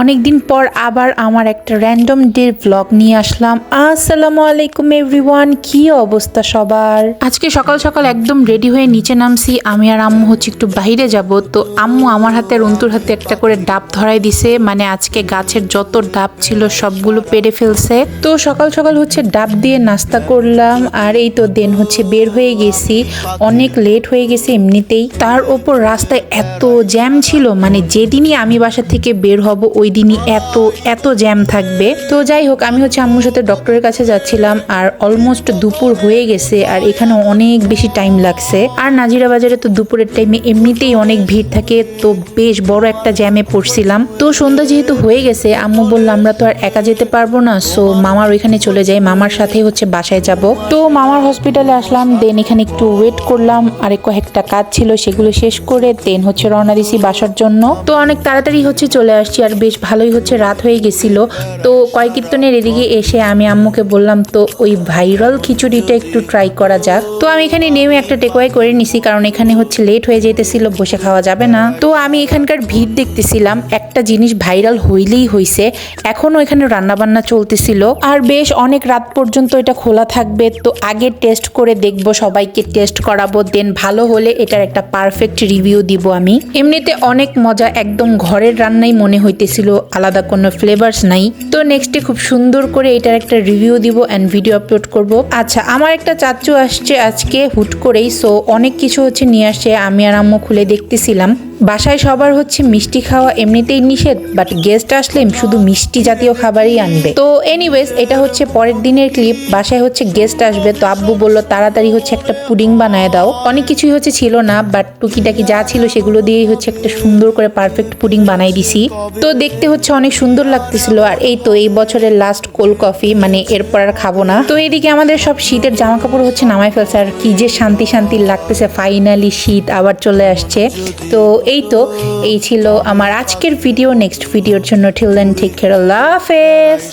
অনেকদিন পর আবার আমার একটা র্যান্ডম ডে ব্লগ নিয়ে আসলাম। আসসালামু আলাইকুম এভরিওয়ান, কি অবস্থা সবার? আজকে সকাল সকাল একদম রেডি হয়ে নিচে নামছি। আমি আর আম্মু হচ্ছে একটু বাইরে যাব। তো আম্মু আমার হাতে আর অন্তুর হাতে একটা করে ডাব ধরাই দিছে, মানে আজকে গাছের যত ডাব ছিল সবগুলো পেড়ে ফেলছে। তো সকাল সকাল হচ্ছে ডাব দিয়ে নাস্তা করলাম, আর এই তো দেন হচ্ছে বের হয়ে গেছি। অনেক লেট হয়ে গেছে এমনিতেই, তার ওপর রাস্তায় এত জ্যাম ছিল, মানে যেদিনই আমি বাসা থেকে বের হব ওই দিনই এত এত জ্যাম থাকবে। তো যাই হোক, আমি হচ্ছে আম্মুর সাথে ডক্টরের কাছে যাচ্ছিলাম, আর অলমোস্ট দুপুর হয়ে গেছে, আর এখানে অনেক বেশি টাইম লাগছে। আর নাজিরা বাজারে তো দুপুরের টাইমে এমনিতেই অনেক ভিড় থাকে, তো বেশ বড় একটা জ্যামে পড়ছিলাম। তো সন্ধ্যা যেহেতু হয়ে গেছে, আম্মু বলল আমরা তো আর একা যেতে পারবো না, সো মামার ওইখানে চলে যাই, মামার সাথে হচ্ছে বাসায় যাব। তো মামার হসপিটালে আসলাম, দেন এখানে একটু ওয়েট করলাম, আর কয়েকটা কাজ ছিল সেগুলো শেষ করে দেন হচ্ছে রওনা দিছি বাসার জন্য। তো অনেক তাড়াতাড়ি হচ্ছে চলে আসছি, আর বেশ ভালোই হচ্ছে রাত হয়ে গেছিল। তো কয়েকীর্তনের এদিকে এসে আমি আম্মুকে বললাম তো ওই ভাইরাল খিচুড়িটা একটু ট্রাই করা যাক। তো আমি এখানে নেমে একটা টেকওয়ে করে নিছি, কারণ এখানে হচ্ছে লেট হয়ে যেতেছিল, বসে খাওয়া যাবে না। তো আমি এখানকার ভিড় দেখতেছিলাম, একটা জিনিস ভাইরাল হইলেই হইছে, এখনো এখানে রান্না বান্না চলতেছিল, আর বেশ অনেক রাত পর্যন্ত এটা খোলা থাকবে। তো আগে টেস্ট করে দেখবো, সবাইকে টেস্ট করাবো, দেন ভালো হলে এটার একটা পারফেক্ট রিভিউ দিব আমি। এমনিতে অনেক মজা, একদম ঘরের রান্নাই মনে হইতেছিল, আলাদা কোনো ফ্লেভারস নাই। তো নেক্সটে খুব সুন্দর করে এটার একটা রিভিউ দিব এন্ড ভিডিও আপলোড করব। আচ্ছা, আমার একটা চাচু আসছে আজকে হুট করেই, সো অনেক কিছু হচ্ছে নিয়ে আসছে, আমি আর আম্মু খুলে দেখতেছিলাম। বাসায় সবার হচ্ছে মিষ্টি খাওয়া এমনিতেই নিষেধ, বাট গেস্ট আসলে শুধু মিষ্টি জাতীয় খাবারই আনবে। তো এনিওয়েজ, এটা হচ্ছে পরের দিনের ক্লিপ। বাসায় হচ্ছে গেস্ট আসবে, তো আব্বু বলল তাড়াতাড়ি হচ্ছে একটা পুডিং বানায় দাও। অনেক কিছুই হচ্ছে ছিল না, বাট টুকিটাকি যা ছিল সেগুলো দিয়েই হচ্ছে একটা সুন্দর করে পারফেক্ট পুডিং বানাই দিছি। তো দেখতে হচ্ছে অনেক সুন্দর লাগতেছিল। আর এই তো এই বছরের লাস্ট কোল্ড কফি, মানে এরপর আর খাবো না। তো এদিকে আমাদের সব শীতের জামা কাপড় হচ্ছে নামাই ফেলছে, আর কি যে শান্তি শান্তি লাগতেছে, ফাইনালি শীত আবার চলে আসছে। তো এই তো এই ছিল আমার আজকের ভিডিও। নেক্সট ভিডিওর জন্য টিল দেন টেক কেয়ার, আল্লাহ হাফেজ।